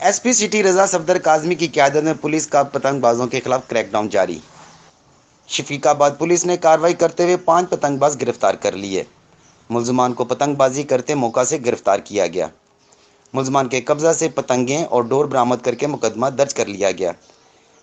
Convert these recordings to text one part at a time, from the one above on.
S P city رضا صفدر کاظمی کی قیادت میں پولیس کا پتنگ بازوں کے خلاف کریک ڈاؤن جاری۔ شفیق آباد پولیس نے کارروائی کرتے ہوئے 5 پتنگ باز گرفتار کر لیے۔ ملزمان کو پتنگ بازی کرتے موقع سے گرفتار کیا گیا۔ ملزمان کے قبضہ سے پتنگیں اور ڈور برآمد کر کے مقدمہ درج کر لیا گیا۔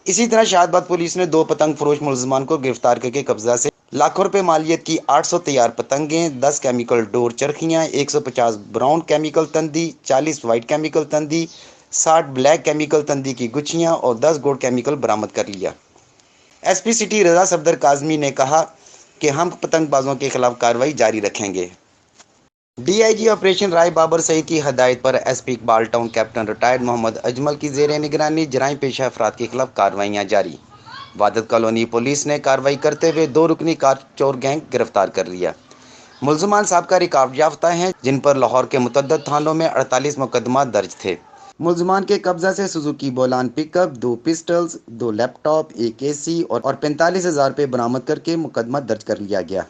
اسی طرح شاہد آباد پولیس نے 2 پتنگ فروش ملزمان کو گرفتار کر کے قبضہ سے لاکھوں روپے مالیت کی 800 تیار پتنگیں، 10 کیمیکل ڈور چرخیاں، 150 brown chemical تندی، 40 white chemical تندی، 60 black chemical تندی کی گچھیاں اور 10 گولڈ کیمیکل برآمد کر لیا۔ ایس پی سٹی رضا صفدر کاظمی نے کہا کہ ہم پتنگ بازوں کے خلاف کارروائی جاری رکھیں گے۔ D I G operation Rai Babar Saeed کی ہدایت پر S P Iqbal Town captain retired Muhammad Ajmal کی زیر نگرانی جرائم پیشہ افراد کے خلاف کارروائیاں جاری۔ وحدت کالونی پولیس نے کارروائی کرتے ہوئے 2 رکنی کار چور گینگ گرفتار کر لیا۔ ملزمان سابقہ ریکارڈ یافتہ ہیں جن پر لاہور کے متعدد تھانوں میں 48 مقدمات درج تھے۔ ملزمان کے قبضہ سے سوزوکی بولان پک اپ، 2 پسٹلز، 2 لیپ ٹاپ، 1 AC اور 45,000 روپے برآمد کر کے مقدمہ درج کر لیا گیا۔